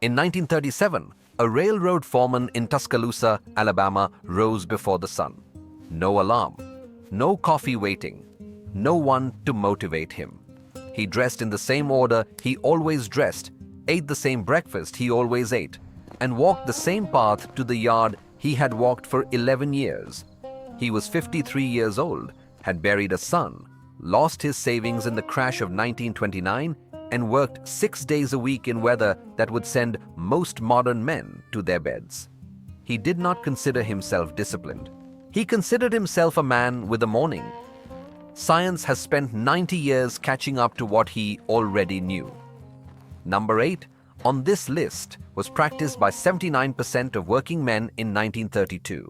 In 1937, a railroad foreman in Tuscaloosa, Alabama, rose before the sun. No alarm, no coffee waiting, no one to motivate him. He dressed in the same order he always dressed, ate the same breakfast he always ate, and walked the same path to the yard he had walked for 11 years. He was 53 years old, had buried a son, lost his savings in the crash of 1929, and worked 6 days a week in weather that would send most modern men to their beds. He did not consider himself disciplined. He considered himself a man with a morning. Science has spent 90 years catching up to what he already knew. Number 8 on this list was practiced by 79% of working men in 1932.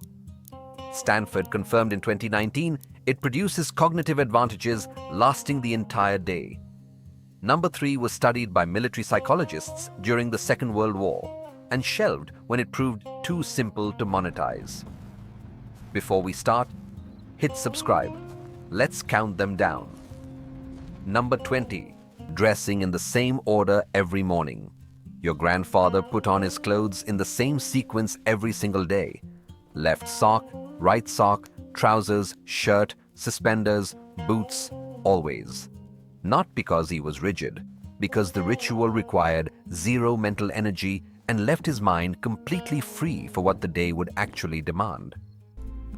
Stanford confirmed in 2019 it produces cognitive advantages lasting the entire day. Number 3 was studied by military psychologists during the Second World War and shelved when it proved too simple to monetize. Before we start, hit subscribe. Let's count them down. Number 20. Dressing in the same order every morning. Your grandfather put on his clothes in the same sequence every single day. Left sock, right sock, trousers, shirt, suspenders, boots, always. Not because he was rigid, because the ritual required zero mental energy and left his mind completely free for what the day would actually demand.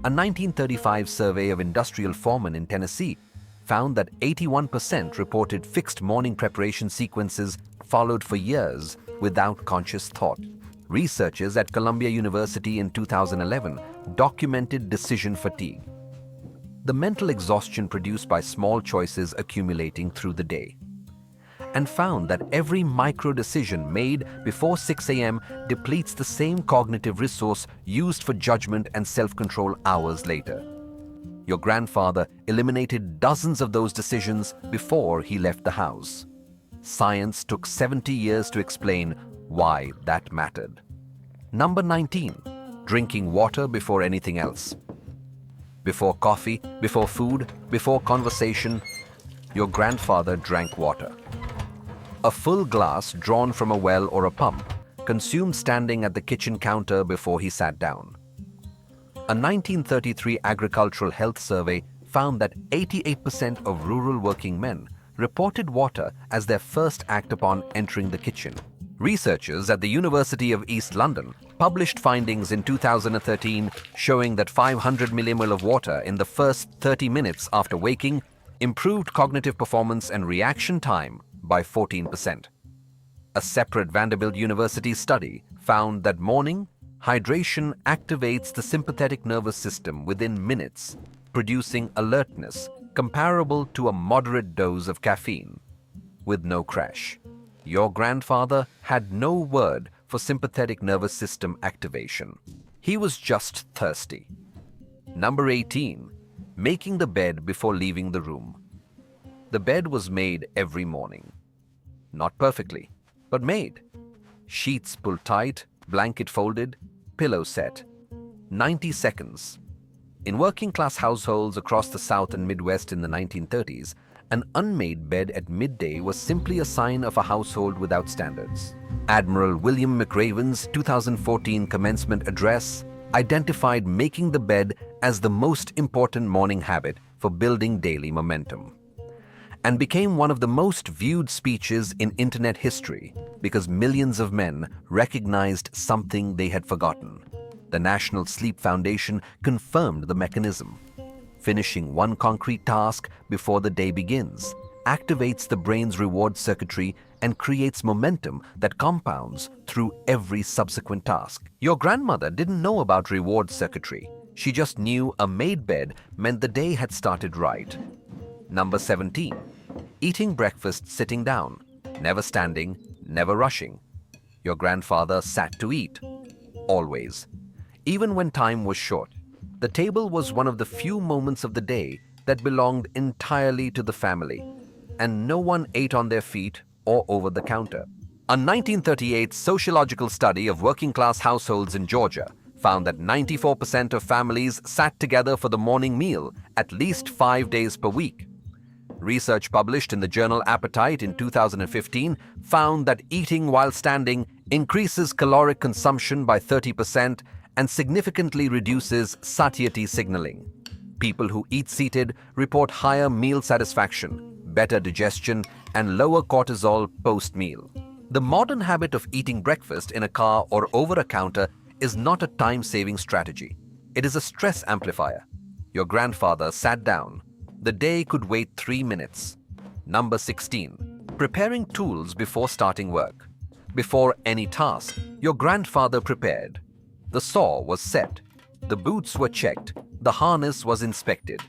A 1935 survey of industrial foremen in Tennessee found that 81% reported fixed morning preparation sequences followed for years without conscious thought. Researchers at Columbia University in 2011 documented decision fatigue, the mental exhaustion produced by small choices accumulating through the day, and found that every micro decision made before 6 a.m. depletes the same cognitive resource used for judgment and self-control hours later. Your grandfather eliminated dozens of those decisions before he left the house. Science took 70 years to explain why that mattered. Number 19. Drinking water before anything else. Before coffee, before food, before conversation, your grandfather drank water. A full glass drawn from a well or a pump, consumed standing at the kitchen counter before he sat down. A 1933 agricultural health survey found that 88% of rural working men reported water as their first act upon entering the kitchen. Researchers at the University of East London published findings in 2013 showing that 500 millimol of water in the first 30 minutes after waking improved cognitive performance and reaction time by 14%. A separate Vanderbilt University study found that morning hydration activates the sympathetic nervous system within minutes, producing alertness comparable to a moderate dose of caffeine, with no crash. Your grandfather had no word for sympathetic nervous system activation. He was just thirsty. Number 18. Making the bed before leaving the room. The bed was made every morning. Not perfectly, but made. Sheets pulled tight, blanket folded, pillow set. 90 seconds. In working-class households across the South and Midwest in the 1930s, an unmade bed at midday was simply a sign of a household without standards. Admiral William McRaven's 2014 commencement address identified making the bed as the most important morning habit for building daily momentum, and became one of the most viewed speeches in internet history because millions of men recognized something they had forgotten. The National Sleep Foundation confirmed the mechanism. Finishing one concrete task before the day begins activates the brain's reward circuitry and creates momentum that compounds through every subsequent task. Your grandmother didn't know about reward circuitry. She just knew a made bed meant the day had started right. Number 17. Eating breakfast sitting down, never standing, never rushing. Your grandfather sat to eat, always. Even when time was short, the table was one of the few moments of the day that belonged entirely to the family, and no one ate on their feet or over the counter. A 1938 sociological study of working-class households in Georgia found that 94% of families sat together for the morning meal at least 5 days per week. Research published in the journal Appetite in 2015 found that eating while standing increases caloric consumption by 30% and significantly reduces satiety signaling. People who eat seated report higher meal satisfaction, better digestion, and lower cortisol post-meal. The modern habit of eating breakfast in a car or over a counter is not a time-saving strategy. It is a stress amplifier. Your grandfather sat down. The day could wait 3 minutes. Number 16. Preparing tools before starting work. Before any task, your grandfather prepared. The saw was set. The boots were checked. The harness was inspected.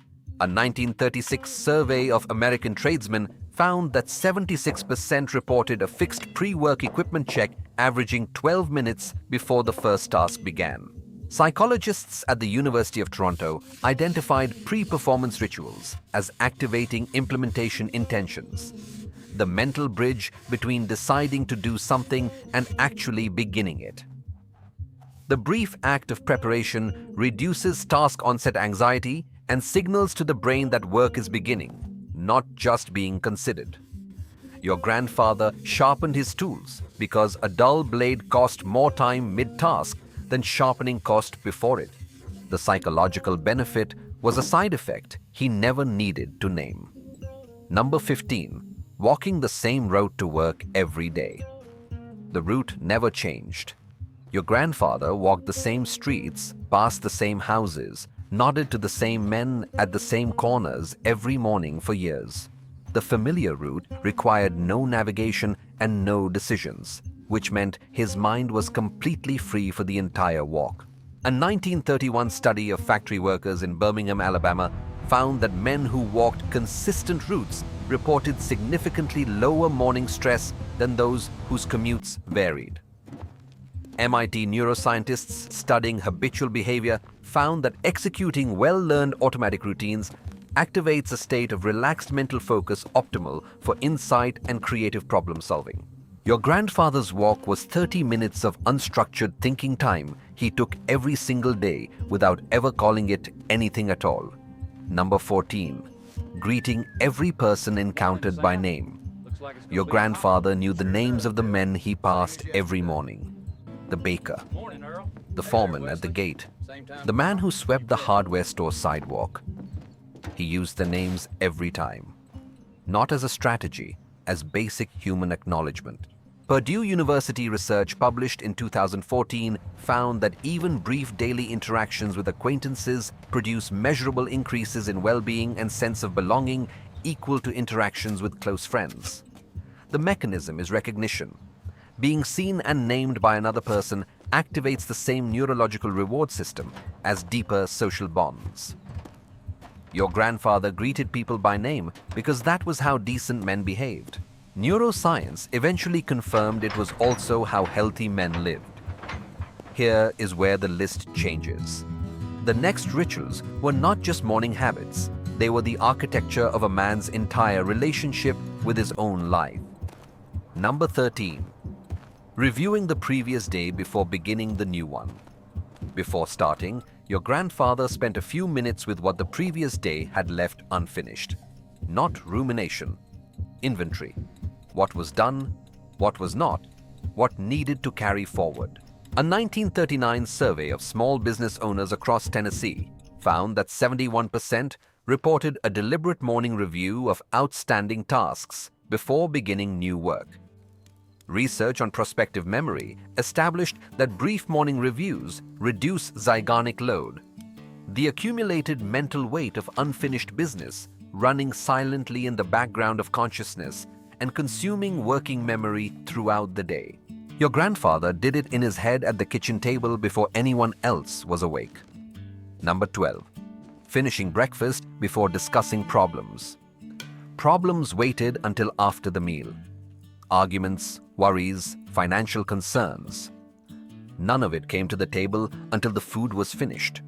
A 1936 survey of American tradesmen found that 76% reported a fixed pre-work equipment check averaging 12 minutes before the first task began. Psychologists at the University of Toronto identified pre-performance rituals as activating implementation intentions, the mental bridge between deciding to do something and actually beginning it. The brief act of preparation reduces task onset anxiety and signals to the brain that work is beginning, not just being considered. Your grandfather sharpened his tools because a dull blade cost more time mid-task than sharpening cost before it. The psychological benefit was a side effect he never needed to name. Number 15. Walking the same road to work every day. The route never changed. Your grandfather walked the same streets, passed the same houses, nodded to the same men at the same corners every morning for years. The familiar route required no navigation and no decisions, which meant his mind was completely free for the entire walk. A 1931 study of factory workers in Birmingham, Alabama, found that men who walked consistent routes reported significantly lower morning stress than those whose commutes varied. MIT neuroscientists studying habitual behavior found that executing well-learned automatic routines activates a state of relaxed mental focus optimal for insight and creative problem solving. Your grandfather's walk was 30 minutes of unstructured thinking time he took every single day without ever calling it anything at all. Number 14. Greeting every person encountered by name. Your grandfather knew the names of the men he passed every morning. The baker, the foreman at the gate, the man who swept the hardware store sidewalk. He used their names every time, not as a strategy, as basic human acknowledgement. Purdue University research published in 2014 found that even brief daily interactions with acquaintances produce measurable increases in well-being and sense of belonging equal to interactions with close friends. The mechanism is recognition. Being seen and named by another person activates the same neurological reward system as deeper social bonds. Your grandfather greeted people by name because that was how decent men behaved. Neuroscience eventually confirmed it was also how healthy men lived. Here is where the list changes. The next rituals were not just morning habits, they were the architecture of a man's entire relationship with his own life. Number 13. Reviewing the previous day before beginning the new one. Before starting, your grandfather spent a few minutes with what the previous day had left unfinished. Not rumination. Inventory. What was done, what was not, what needed to carry forward. A 1939 survey of small business owners across Tennessee found that 71% reported a deliberate morning review of outstanding tasks before beginning new work. Research on prospective memory established that brief morning reviews reduce zygomatic load, the accumulated mental weight of unfinished business running silently in the background of consciousness and consuming working memory throughout the day. Your grandfather did it in his head at the kitchen table before anyone else was awake. Number 12. Finishing breakfast before discussing problems. Problems waited until after the meal. Arguments, worries, financial concerns. None of it came to the table until the food was finished.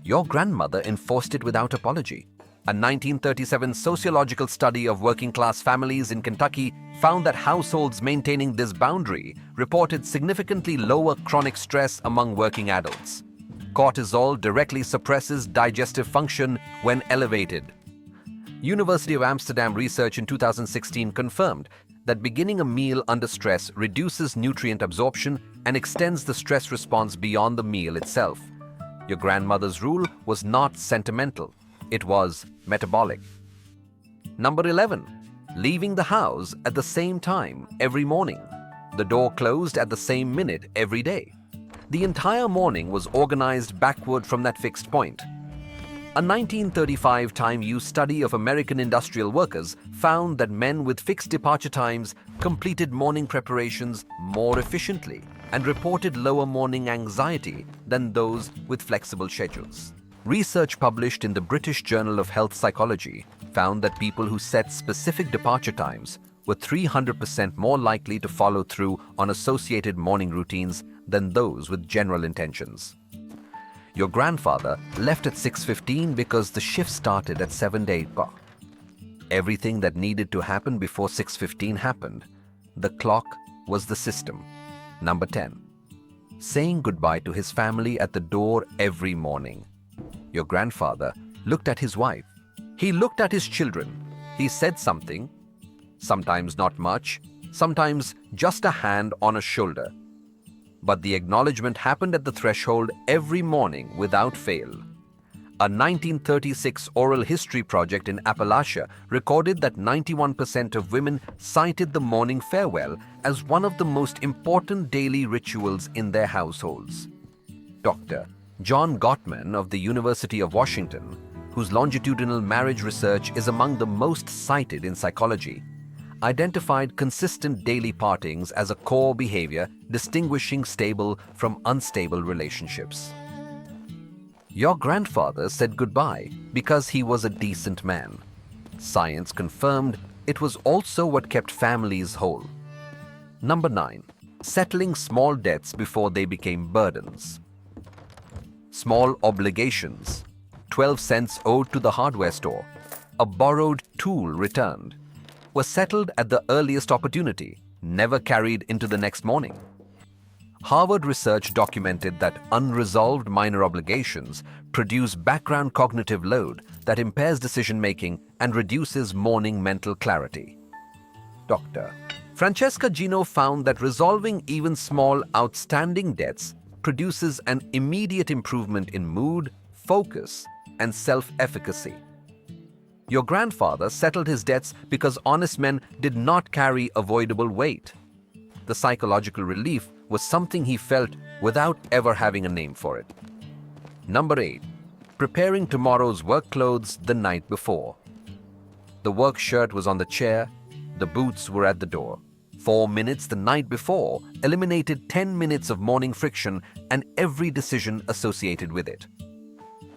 Your grandmother enforced it without apology. A 1937 sociological study of working-class families in Kentucky found that households maintaining this boundary reported significantly lower chronic stress among working adults. Cortisol directly suppresses digestive function when elevated. University of Amsterdam research in 2016 confirmed that beginning a meal under stress reduces nutrient absorption and extends the stress response beyond the meal itself. Your grandmother's rule was not sentimental, it was metabolic. Number 11. Leaving the house at the same time every morning. The door closed at the same minute every day. The entire morning was organized backward from that fixed point. A 1935 time-use study of American industrial workers found that men with fixed departure times completed morning preparations more efficiently and reported lower morning anxiety than those with flexible schedules. Research published in the British Journal of Health Psychology found that people who set specific departure times were 300% more likely to follow through on associated morning routines than those with general intentions. Your grandfather left at 6:15 because the shift started at 7 to 8 o'clock. Everything that needed to happen before 6:15 happened. The clock was the system. Number 10. Saying goodbye to his family at the door every morning. Your grandfather looked at his wife. He looked at his children. He said something, sometimes not much, sometimes just a hand on a shoulder. But the acknowledgement happened at the threshold every morning without fail. A 1936 oral history project in Appalachia recorded that 91% of women cited the morning farewell as one of the most important daily rituals in their households. Dr. John Gottman of the University of Washington, whose longitudinal marriage research is among the most cited in psychology, identified consistent daily partings as a core behavior distinguishing stable from unstable relationships. Your grandfather said goodbye because he was a decent man. Science confirmed it was also what kept families whole. Number 9. Settling small debts before they became burdens. Small obligations, 12 cents owed to the hardware store, a borrowed tool returned, were settled at the earliest opportunity, never carried into the next morning. Harvard research documented that unresolved minor obligations produce background cognitive load that impairs decision-making and reduces morning mental clarity. Dr. Francesca Gino found that resolving even small outstanding debts produces an immediate improvement in mood, focus, and self-efficacy. Your grandfather settled his debts because honest men did not carry avoidable weight. The psychological relief was something he felt without ever having a name for it. Number 8. Preparing tomorrow's work clothes the night before. The work shirt was on the chair, the boots were at the door. 4 minutes the night before eliminated 10 minutes of morning friction and every decision associated with it.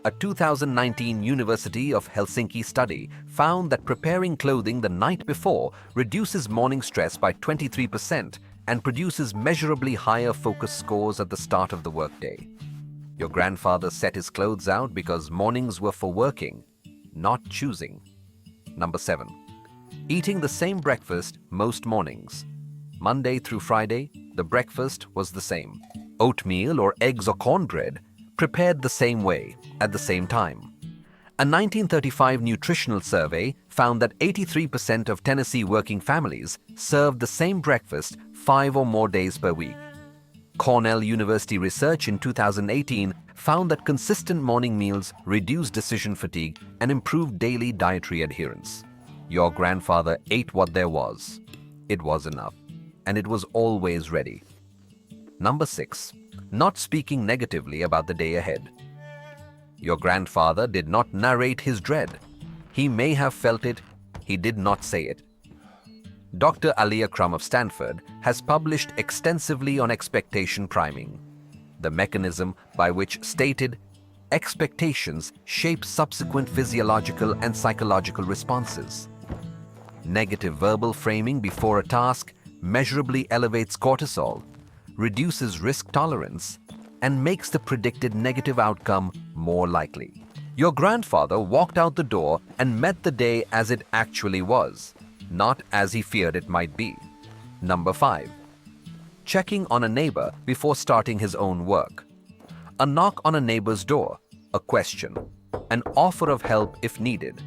A 2019 University of Helsinki study found that preparing clothing the night before reduces morning stress by 23% and produces measurably higher focus scores at the start of the workday. Your grandfather set his clothes out because mornings were for working, not choosing. Number 7. Eating the same breakfast most mornings. Monday through Friday, the breakfast was the same. Oatmeal or eggs or cornbread, prepared the same way, at the same time. A 1935 nutritional survey found that 83% of Tennessee working families served the same breakfast 5 or more days per week. Cornell University research in 2018 found that consistent morning meals reduce decision fatigue and improve daily dietary adherence. Your grandfather ate what there was. It was enough, and it was always ready. Number 6. Not speaking negatively about the day ahead. Your grandfather did not narrate his dread. He may have felt it, he did not say it. Dr. Alia Crum of Stanford has published extensively on expectation priming, the mechanism by which stated expectations shape subsequent physiological and psychological responses. Negative verbal framing before a task measurably elevates cortisol, reduces risk tolerance, and makes the predicted negative outcome more likely. Your grandfather walked out the door and met the day as it actually was, not as he feared it might be. Number 5. Checking on a neighbor before starting his own work. A knock on a neighbor's door, a question, an offer of help if needed.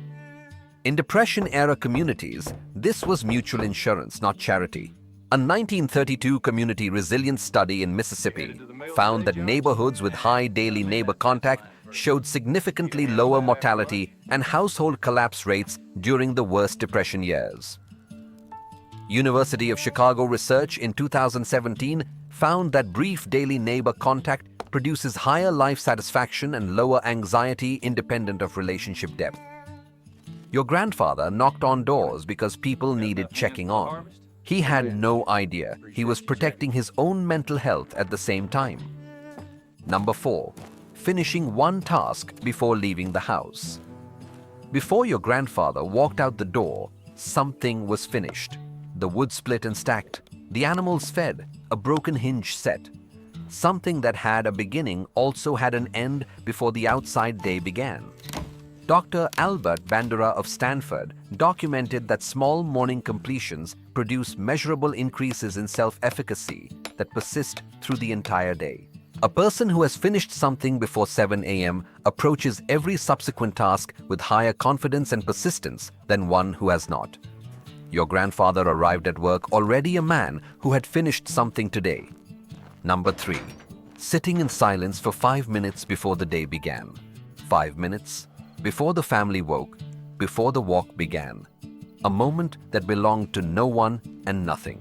In Depression-era communities, this was mutual insurance, not charity. A 1932 community resilience study in Mississippi found that neighborhoods with high daily neighbor contact showed significantly lower mortality and household collapse rates during the worst Depression years. University of Chicago research in 2017 found that brief daily neighbor contact produces higher life satisfaction and lower anxiety independent of relationship depth. Your grandfather knocked on doors because people needed checking on. He had no idea he was protecting his own mental health at the same time. Number 4. Finishing one task before leaving the house. Before your grandfather walked out the door, something was finished. The wood split and stacked, the animals fed, a broken hinge set. Something that had a beginning also had an end before the outside day began. Dr. Albert Bandura of Stanford documented that small morning completions produce measurable increases in self-efficacy that persist through the entire day. A person who has finished something before 7 a.m. approaches every subsequent task with higher confidence and persistence than one who has not. Your grandfather arrived at work already a man who had finished something today. Number 3. Sitting in silence for 5 minutes before the day began. 5 minutes before the family woke, before the walk began. A moment that belonged to no one and nothing.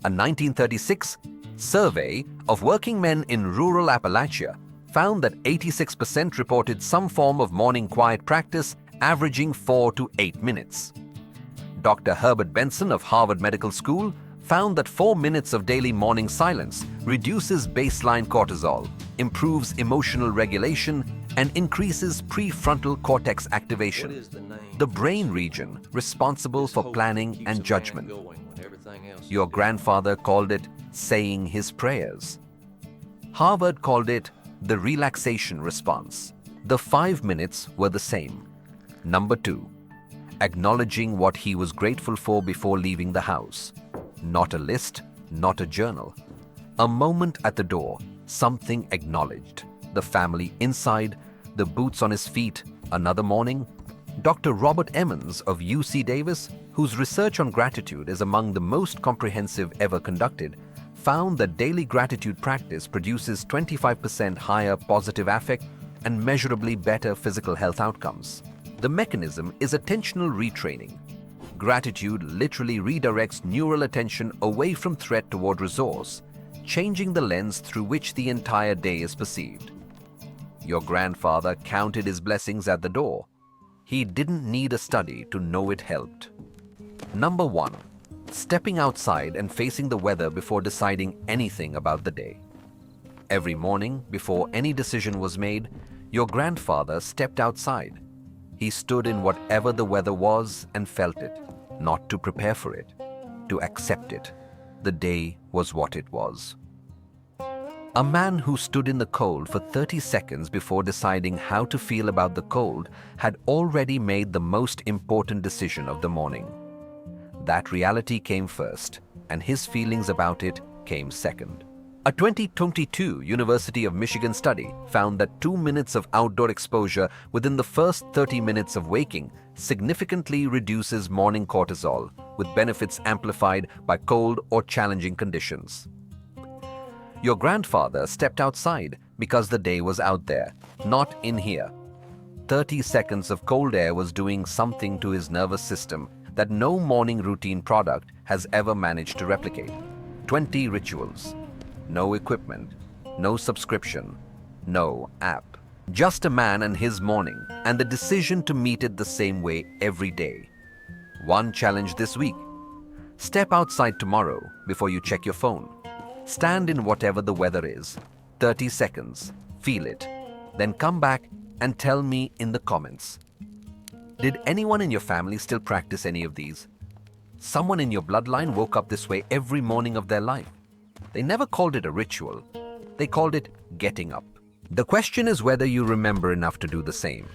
A 1936 survey of working men in rural Appalachia found that 86% reported some form of morning quiet practice, averaging 4 to 8 minutes. Dr. Herbert Benson of Harvard Medical School found that 4 minutes of daily morning silence reduces baseline cortisol, improves emotional regulation, and increases prefrontal cortex activation, the brain region responsible for planning and judgment. Your grandfather called it saying his prayers. Harvard called it the relaxation response. The 5 minutes were the same. Number 2. Acknowledging what he was grateful for before leaving the house. Not a list, not a journal. A moment at the door, something acknowledged. The family inside, the boots on his feet, another morning. Dr. Robert Emmons of UC Davis, whose research on gratitude is among the most comprehensive ever conducted, found that daily gratitude practice produces 25% higher positive affect and measurably better physical health outcomes. The mechanism is attentional retraining. Gratitude literally redirects neural attention away from threat toward resource, changing the lens through which the entire day is perceived. Your grandfather counted his blessings at the door. He didn't need a study to know it helped. Number 1. Stepping outside and facing the weather before deciding anything about the day. Every morning, before any decision was made, your grandfather stepped outside. He stood in whatever the weather was and felt it, not to prepare for it, to accept it. The day was what it was. A man who stood in the cold for 30 seconds before deciding how to feel about the cold had already made the most important decision of the morning. That reality came first, and his feelings about it came second. A 2022 University of Michigan study found that 2 minutes of outdoor exposure within the first 30 minutes of waking significantly reduces morning cortisol, with benefits amplified by cold or challenging conditions. Your grandfather stepped outside because the day was out there, not in here. 30 seconds of cold air was doing something to his nervous system that no morning routine product has ever managed to replicate. 20 rituals. No equipment, no subscription, no app. Just a man and his morning, and the decision to meet it the same way every day. One challenge this week. Step outside tomorrow before you check your phone. Stand in whatever the weather is. 30 seconds. Feel it. Then come back and tell me in the comments. Did anyone in your family still practice any of these? Someone in your bloodline woke up this way every morning of their life. They never called it a ritual. They called it getting up. The question is whether you remember enough to do the same.